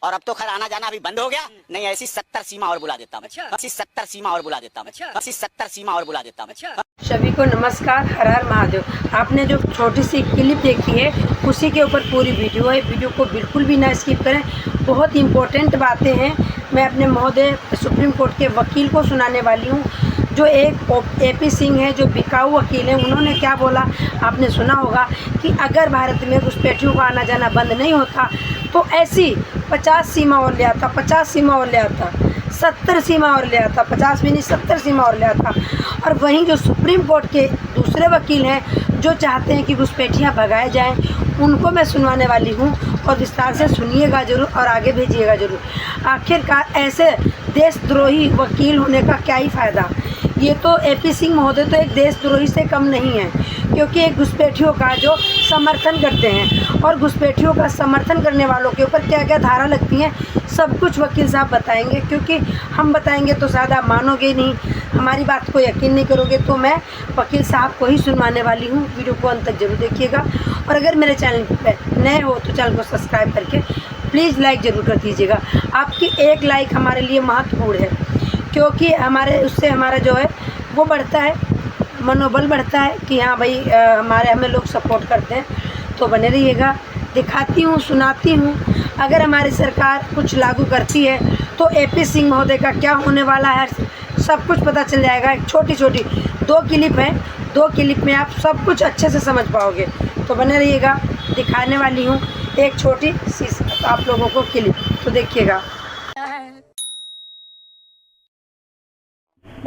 और अब तो खैर आना जाना अभी बंद हो गया, नहीं ऐसी 70 सीमा और बुला देता हूँ, ऐसी 70 सीमा और बुला देता हूँ, ऐसी 70 सीमा और बुला देता हूँ। सभी को नमस्कार, हर हर महादेव। आपने जो छोटी सी क्लिप देखी है उसी के ऊपर पूरी वीडियो है। वीडियो को बिल्कुल भी ना स्किप करें, बहुत इम्पोर्टेंट बातें हैं। मैं अपने महोदय सुप्रीम कोर्ट के वकील को सुनाने वाली हूँ। जो एक एपी सिंह है, जो बिकाऊ वकील हैं, उन्होंने क्या बोला आपने सुना होगा कि अगर भारत में घुसपैठियों का आना जाना बंद नहीं होता तो ऐसी 50 सीमा और ले आता, 50 सीमा और ले आता, 70 सीमा और ले आता, 50 भी नहीं 70 सीमा और ले आता। और वहीं जो सुप्रीम कोर्ट के दूसरे वकील हैं जो चाहते हैं कि घुसपैठियाँ भगाए जाएं, उनको मैं सुनवाने वाली हूँ और विस्तार से सुनिएगा ज़रूर और आगे भेजिएगा ज़रूर। आखिरकार ऐसे देशद्रोही वकील होने का क्या ही फ़ायदा। ये तो एपी सिंह महोदय तो एक देशद्रोही से कम नहीं है, क्योंकि एक घुसपैठियों का जो समर्थन करते हैं और घुसपैठियों का समर्थन करने वालों के ऊपर क्या क्या धारा लगती हैं सब कुछ वकील साहब बताएंगे। क्योंकि हम बताएंगे तो शायद आप मानोगे नहीं, हमारी बात को यकीन नहीं करोगे। तो मैं वकील साहब को ही सुनवाने वाली हूँ। वीडियो को अंत तक जरूर देखिएगा और अगर मेरे चैनल पर नए हो तो चैनल को सब्सक्राइब करके प्लीज़ लाइक ज़रूर कर दीजिएगा। आपकी एक लाइक हमारे लिए महत्वपूर्ण है, क्योंकि हमारे उससे हमारा जो है वो बढ़ता है, मनोबल बढ़ता है कि हाँ भाई हमें लोग सपोर्ट करते हैं। तो बने रहिएगा, दिखाती हूँ, सुनाती हूँ। अगर हमारी सरकार कुछ लागू करती है तो एपी सिंह महोदय का क्या होने वाला है सब कुछ पता चल जाएगा। एक छोटी छोटी 2 क्लिप है, 2 क्लिप में आप सब कुछ अच्छे से समझ पाओगे। तो बने रहिएगा, दिखाने वाली हूँ एक छोटी सी आप लोगों को क्लिप, तो देखिएगा।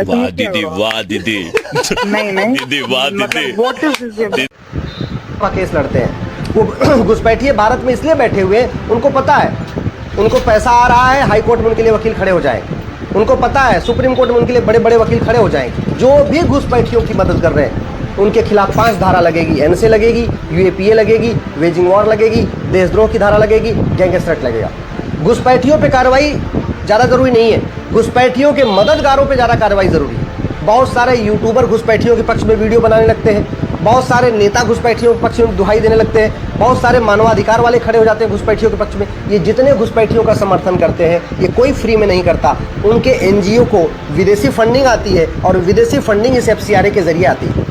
वाह दीदी, वाह दीदी, नहीं दीदी वाह दीदी। का केस लड़ते हैं वो घुसपैठिए भारत में इसलिए बैठे हुए हैं, उनको पता है उनको पैसा आ रहा है, हाई कोर्ट में उनके लिए वकील खड़े हो जाएंगे। उनको पता है सुप्रीम कोर्ट में उनके लिए बड़े बड़े वकील खड़े हो जाएंगे। जो भी घुसपैठियों की मदद कर रहे हैं उनके खिलाफ 5 धारा लगेगी, एनसे लगेगी, यूएपीए लगेगी, वेजिंग वॉर लगेगी, देशद्रोह की धारा लगेगी, गैंगस्टर एक्ट लगेगा। घुसपैठियों पे कार्रवाई ज़्यादा ज़रूरी नहीं है, घुसपैठियों के मददगारों पे ज़्यादा कार्रवाई ज़रूरी है। बहुत सारे यूट्यूबर घुसपैठियों के पक्ष में वीडियो बनाने लगते हैं, बहुत सारे नेता घुसपैठियों के पक्ष में दुहाई देने लगते हैं, बहुत सारे मानवाधिकार वाले खड़े हो जाते हैं घुसपैठियों के पक्ष में। ये जितने घुसपैठियों का समर्थन करते हैं ये कोई फ्री में नहीं करता, उनके एनजीओ को विदेशी फंडिंग आती है और विदेशी फंडिंग इस एफसीआरए के जरिए आती है।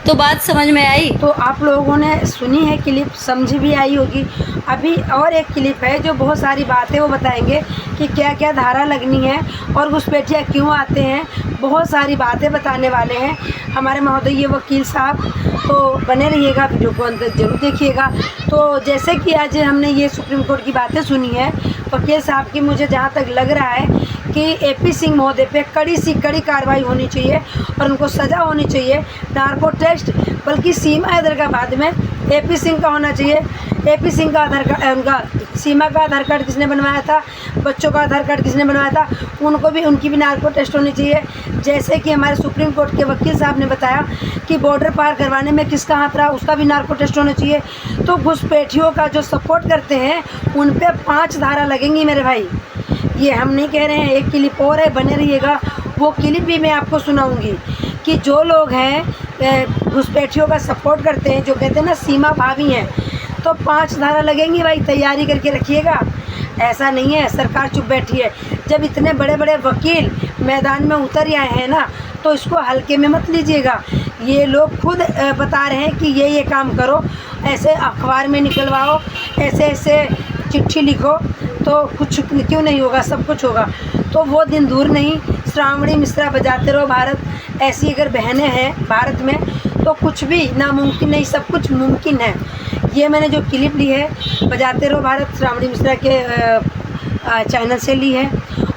तो बात समझ में आई? तो आप लोगों ने सुनी है क्लिप, समझ भी आई होगी। अभी और एक क्लिप है जो बहुत सारी बातें वो बताएंगे कि क्या क्या धारा लगनी है और घुसपैठिया क्यों आते हैं, बहुत सारी बातें बताने वाले हैं हमारे महोदय वकील साहब। तो बने रहिएगा, वीडियो को अंत जरूर देखिएगा। तो जैसे कि आज हमने ये सुप्रीम कोर्ट की बातें सुनी है वकील साहब की, मुझे जहाँ तक लग रहा है कि एपी सिंह महोदय पे कड़ी से कड़ी कार्रवाई होनी चाहिए और उनको सज़ा होनी चाहिए। नार्को टेस्ट बल्कि सीमा हैदराबाद में एपी सिंह का होना चाहिए। एपी सिंह का आधार कार्ड, उनका सीमा का आधार कार्ड किसने बनवाया था, बच्चों का आधार कार्ड किसने बनवाया था, उनकी भी नार्को टेस्ट होनी चाहिए। जैसे कि हमारे सुप्रीम कोर्ट के वकील साहब ने बताया कि बॉर्डर पार करवाने में किसका हाथ रहा, उसका भी नार्को टेस्ट होना चाहिए। तो घुसपैठियों का जो सपोर्ट करते हैं उन पर 5 धारा लगेंगी मेरे भाई। ये हम नहीं कह रहे हैं, एक क्लिप और है, बने रहिएगा। वो क्लिप भी मैं आपको सुनाऊंगी कि जो लोग हैं घुसपैठियों का सपोर्ट करते हैं, जो कहते हैं ना सीमा भाभी हैं, तो 5 धारा लगेंगी भाई, तैयारी करके रखिएगा। ऐसा नहीं है सरकार चुप बैठी है। जब इतने बड़े बड़े वकील मैदान में उतर आए हैं ना, तो इसको हल्के में मत लीजिएगा। ये लोग खुद बता रहे हैं कि ये काम करो, ऐसे अखबार में निकलवाओ, ऐसे ऐसे चिट्ठी लिखो, तो कुछ क्यों नहीं होगा, सब कुछ होगा। तो वो दिन दूर नहीं, श्रावणी मिश्रा बजाते रहो भारत, ऐसी अगर बहनें हैं भारत में तो कुछ भी नामुमकिन नहीं, सब कुछ मुमकिन है। ये मैंने जो क्लिप ली है बजाते रहो भारत श्रावणी मिश्रा के चैनल से ली है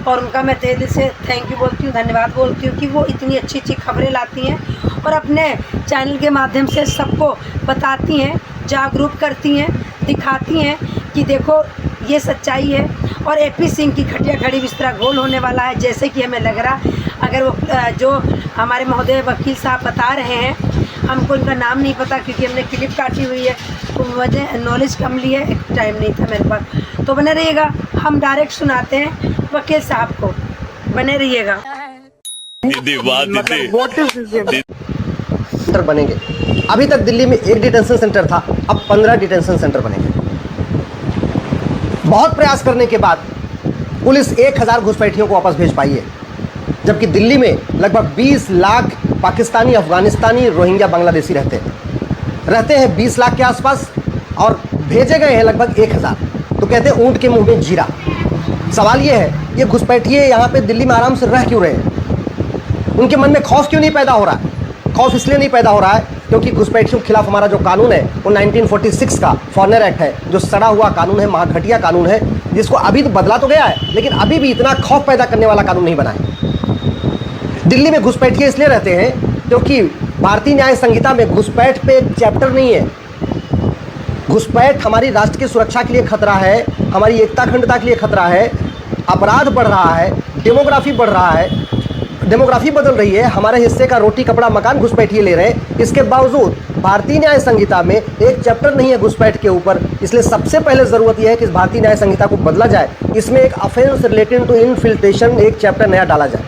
और उनका मैं तहे दिल से थैंक यू बोलती हूँ, धन्यवाद बोलती हूँ कि वो इतनी अच्छी अच्छी खबरें लाती हैं और अपने चैनल के माध्यम से सबको बताती हैं, जागरूक करती हैं, दिखाती हैं कि देखो ये सच्चाई है। और एपी सिंह की खटिया खड़ी बिस्तरा गोल होने वाला है, जैसे कि हमें लग रहा। अगर वो जो हमारे महोदय वकील साहब बता रहे हैं, हमको इनका नाम नहीं पता क्योंकि हमने क्लिप काटी हुई है, तो मुझे नॉलेज कम ली है, टाइम नहीं था मेरे पास। तो बने रहिएगा, हम डायरेक्ट सुनाते हैं वकील साहब को, बने रहिएगा। दीदी वाह दीदी। सेंटर बनेंगे। अभी तक दिल्ली में 1 डिटेंशन सेंटर था, अब 15 डिटेंशन सेंटर बनेंगे। बहुत प्रयास करने के बाद पुलिस 1000 घुसपैठियों को वापस भेज पाई है, जबकि दिल्ली में लगभग 20 लाख पाकिस्तानी, अफगानिस्तानी, रोहिंग्या, बांग्लादेशी रहते हैं 20 लाख के आसपास, और भेजे गए हैं लगभग 1000। तो कहते हैं ऊंट के मुंह में जीरा। सवाल ये है, ये घुसपैठिए यहाँ पे दिल्ली में आराम से रह क्यों रहे हैं? उनके मन में खौफ क्यों नहीं पैदा हो रहा है? खौफ इसलिए नहीं पैदा हो रहा है क्योंकि घुसपैठियों के खिलाफ हमारा जो कानून है वो 1946 का फॉरेनर एक्ट है, जो सड़ा हुआ कानून है, महाघटिया कानून है, जिसको अभी तो बदला तो गया है लेकिन अभी भी इतना खौफ पैदा करने वाला कानून नहीं बना है। दिल्ली में घुसपैठिए इसलिए रहते हैं क्योंकि भारतीय न्याय संहिता में घुसपैठ पे एक चैप्टर नहीं है। घुसपैठ हमारी राष्ट्र की सुरक्षा के लिए खतरा है, हमारी एकता अखंडता के लिए खतरा है, अपराध बढ़ रहा है, डेमोग्राफी बढ़ रहा है, डेमोग्राफी बदल रही है, हमारे हिस्से का रोटी कपड़ा मकान घुसपैठिए ले रहे हैं। इसके बावजूद भारतीय न्याय संहिता में एक चैप्टर नहीं है घुसपैठ के ऊपर। इसलिए सबसे पहले ज़रूरत यह है कि इस भारतीय न्याय संहिता को बदला जाए, इसमें एक ऑफेंस रिलेटेड टू इनफिल्ट्रेशन एक चैप्टर नया डाला जाए।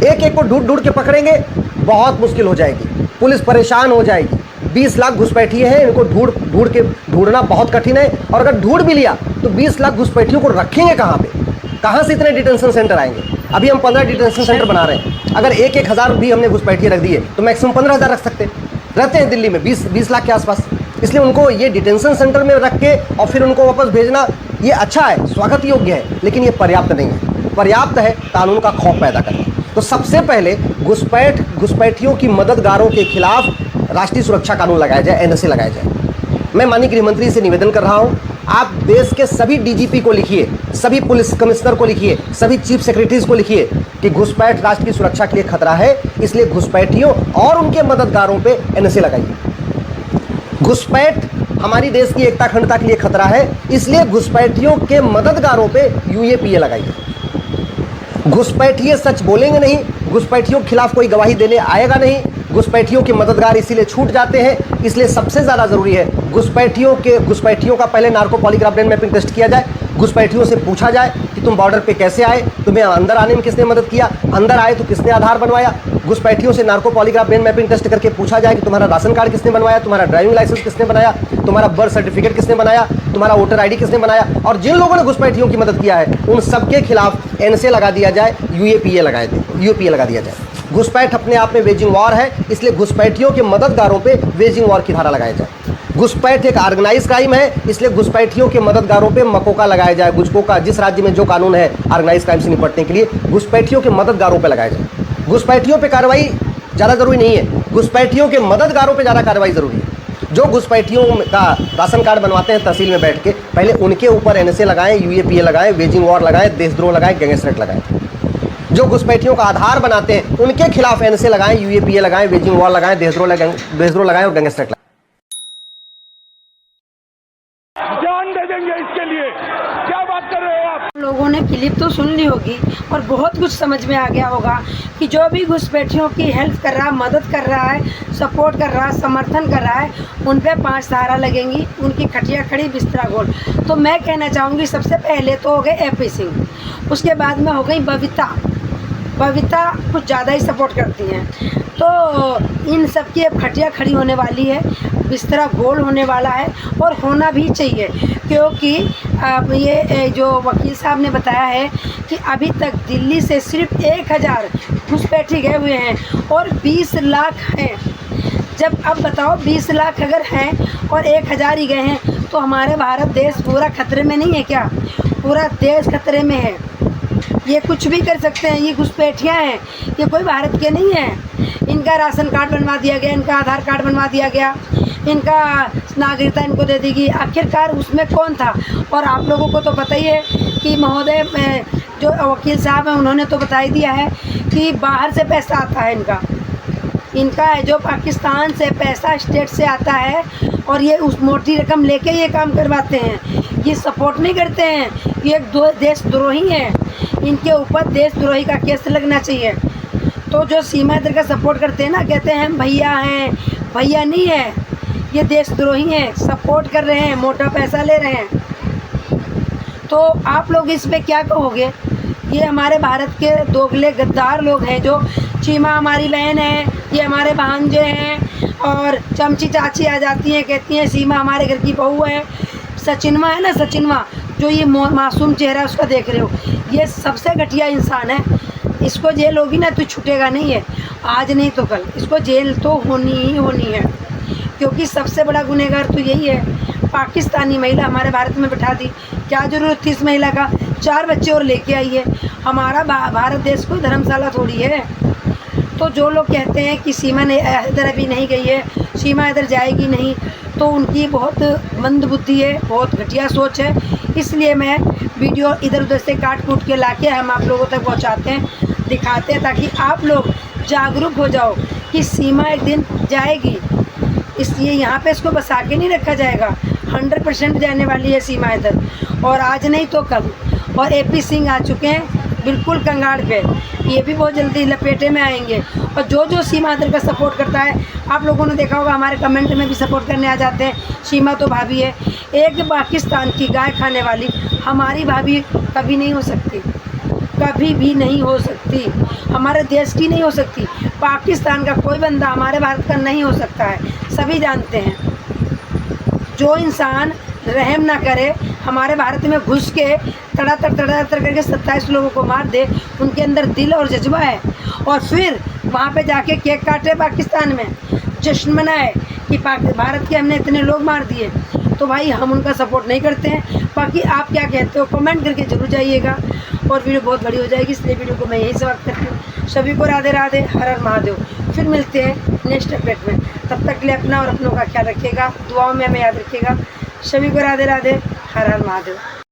एक एक को ढूंढ के पकड़ेंगे बहुत मुश्किल हो जाएगी, पुलिस परेशान हो जाएगी। 20 लाख घुसपैठिए हैं, इनको ढूंढना बहुत कठिन है, और अगर ढूंढ भी लिया तो 20 लाख घुसपैठियों को रखेंगे कहाँ पे? कहाँ से इतने डिटेंशन सेंटर आएंगे? अभी हम 15 डिटेंशन सेंटर बना रहे हैं। अगर 1,000 भी हमने घुसपैठिए रख दिए तो मैक्सिमम 15,000 रख सकते। रहते हैं दिल्ली में 20 लाख के आसपास। इसलिए उनको ये डिटेंशन सेंटर में रख के और फिर उनको वापस भेजना ये अच्छा है, स्वागत योग्य है, लेकिन ये पर्याप्त नहीं है। पर्याप्त है कानून का खौफ पैदा करना। तो सबसे पहले घुसपैठियों की मददगारों के खिलाफ राष्ट्रीय सुरक्षा कानून लगाया जाए, NSA लगाया जाए। मैं माननीय गृह मंत्री से निवेदन कर रहा हूं, आप देश के सभी DGP को लिखिए, सभी पुलिस कमिश्नर को लिखिए, सभी चीफ सेक्रेटरीज को लिखिए कि घुसपैठ राष्ट्र की सुरक्षा के लिए खतरा है, इसलिए घुसपैठियों और उनके मददगारों पे NSA लगाइए। घुसपैठ हमारी देश की एकता अखंडता के लिए खतरा है, इसलिए घुसपैठियों के मददगारों पे UAPA लगाइए। घुसपैठिए सच बोलेंगे नहीं, घुसपैठियों के खिलाफ कोई गवाही देने आएगा नहीं, घुसपैठियों के मददगार इसीलिए छूट जाते हैं। इसलिए सबसे ज़्यादा ज़रूरी है घुसपैठियों का पहले narco polygraph brain mapping test किया जाए। घुसपैठियों से पूछा जाए कि तुम बॉर्डर पे कैसे आए, तुम्हें अंदर आने में किसने मदद किया, अंदर आए तो किसने आधार बनवाया। घुसपैठियों से narco polygraph brain mapping test करके पूछा जाए कि तुम्हारा राशन कार्ड किसने बनवाया, तुम्हारा ड्राइविंग लाइसेंस किसने बनाया, तुम्हारा बर्थ सर्टिफिकेट किसने बनाया, तुम्हारा वोटर ID किसने बनाया। और जिन लोगों ने घुसपैठियों की मदद किया है उन सबके खिलाफ NSA लगा दिया जाए, UAPA लगा दिया जाए। घुसपैठ अपने आप में वेजिंग वॉर है, इसलिए घुसपैठियों के मददगारों पे वेजिंग वॉर की धारा लगाया जाए। घुसपैठ एक ऑर्गेनाइज क्राइम है, इसलिए घुसपैठियों के मददगारों पे मकोका लगाया जाए। गुजकोका, जिस राज्य में जो कानून है ऑर्गेनाइज क्राइम से निपटने के लिए, घुसपैठियों के मददगारों पे लगाया जाए। घुसपैठियों पे कार्रवाई ज़्यादा जरूरी नहीं है, घुसपैठियों के मददगारों पे ज़्यादा कार्रवाई जरूरी है। जो घुसपैठियों का राशन कार्ड बनवाते हैं तहसील में बैठ के, पहले उनके ऊपर NSA लगाएं, UAPA लगाएं, वेजिंग वॉर लगाएं, देशद्रोह लगाएं, गैंगस्टर लगाएं। जो घुसपैठियों का आधार बनाते हैं उनके खिलाफ NSA लगाएं, UAPA लगाएं, वेजिंग वॉर लगाएं, देशद्रोह लगाएं और गैंगस्टर लगाएं। जान दे देंगे इसके लिए। क्या बात कर रहे हो आप? लोगों ने क्लिप तो सुन ली होगी और बहुत कुछ समझ में आ गया होगा कि जो भी घुसपैठियों की हेल्प कर रहा है, मदद कर रहा है, सपोर्ट कर रहा है, समर्थन कर रहा है, उन पे 5 धारा लगेंगी, उनकी खटिया खड़ी बिस्तरा गोल। तो मैं कहना चाहूँगी सबसे पहले तो हो गए AP सिंह, उसके बाद में हो गई बबीता कुछ ज़्यादा ही सपोर्ट करती हैं। तो इन सब की अब खटिया खड़ी होने वाली है, बिस्तरा गोल होने वाला है और होना भी चाहिए, क्योंकि अब ये जो वकील साहब ने बताया है कि अभी तक दिल्ली से सिर्फ 1000 घुसपैठी गए हुए हैं और 20 लाख हैं। जब अब बताओ 20 लाख अगर हैं और 1000 ही गए हैं तो हमारे भारत देश पूरा खतरे में नहीं है क्या? पूरा देश खतरे में है। ये कुछ भी कर सकते हैं, ये घुसपैठियाँ हैं, ये कोई भारत के नहीं हैं। इनका राशन कार्ड बनवा दिया गया, इनका आधार कार्ड बनवा दिया गया, इनका नागरिकता इनको दे दी गई। आखिरकार उसमें कौन था? और आप लोगों को तो पता ही है कि महोदय जो वकील साहब हैं उन्होंने तो बता ही दिया है कि बाहर से पैसा आता है इनका है जो पाकिस्तान से पैसा स्टेट से आता है और ये उस मोटी रकम लेके ये काम करवाते हैं। ये सपोर्ट नहीं करते हैं, ये एक देशद्रोही हैं। इनके ऊपर देशद्रोही का केस लगना चाहिए। तो जो सीमा इधर का सपोर्ट करते हैं ना, कहते हैं हम भैया हैं, भैया नहीं है, ये देशद्रोही हैं, सपोर्ट कर रहे हैं, मोटा पैसा ले रहे हैं। तो आप लोग इस पे क्या कहोगे? ये हमारे भारत के दोगले गद्दार लोग हैं जो चीमा हमारी बहन है, ये हमारे भांजे हैं और चमची चाची आ जाती हैं, कहती हैं सीमा हमारे घर की बहू है। सचिनवा है ना, सचिनवा जो ये मासूम चेहरा है उसका देख रहे हो, ये सबसे घटिया इंसान है। इसको जेल होगी ना तो छूटेगा नहीं है, आज नहीं तो कल इसको जेल तो होनी ही होनी है, क्योंकि सबसे बड़ा गुनहगार तो यही है। पाकिस्तानी महिला हमारे भारत में बैठा दी, क्या ज़रूरत थी इस महिला का, 4 बच्चे और लेके आई है। हमारा भारत देश कोई धर्मशाला थोड़ी है। तो जो लोग कहते हैं कि सीमा ने इधर अभी नहीं गई है, सीमा इधर जाएगी नहीं, तो उनकी बहुत मंद बुद्धि है, बहुत घटिया सोच है। इसलिए मैं वीडियो इधर उधर से काट कूट के लाके हम आप लोगों तक पहुंचाते हैं, दिखाते हैं, ताकि आप लोग जागरूक हो जाओ कि सीमा एक दिन जाएगी। इसलिए यहाँ पे इसको बसा के नहीं रखा जाएगा, 100% जाने वाली है सीमा इधर, और आज नहीं तो कल। और AP सिंह आ चुके हैं बिल्कुल कंगाड़ पे, ये भी बहुत जल्दी लपेटे में आएंगे। और जो जो सीमा इधर का सपोर्ट करता है, आप लोगों ने देखा होगा हमारे कमेंट में भी सपोर्ट करने आ जाते हैं। सीमा तो भाभी है, एक पाकिस्तान की गाय खाने वाली हमारी भाभी कभी नहीं हो सकती, कभी भी नहीं हो सकती, हमारे देश की नहीं हो सकती। पाकिस्तान का कोई बंदा हमारे भारत का नहीं हो सकता है, सभी जानते हैं। जो इंसान रहम ना करे, हमारे भारत में घुस के तड़ातर करके 27 लोगों को मार दे, उनके अंदर दिल और जज्बा है, और फिर वहाँ पे जाके केक काटे, पाकिस्तान में जश्न मनाए कि भारत के हमने इतने लोग मार दिए, तो भाई हम उनका सपोर्ट नहीं करते हैं। बाकी आप क्या कहते हो कमेंट करके जरूर जाइएगा, और वीडियो बहुत बड़ी हो जाएगी, इसलिए वीडियो को मैं यहीं समाप्त करती हूँ। सभी को राधे राधे, हर हर महादेव। फिर मिलते हैं नेक्स्ट अपडेट में, तब तक के लिए अपना और अपनों का ख्याल रखिएगा, दुआओं में हमें याद रखिएगा। सभी को राधे राधे, हर हर महादेव।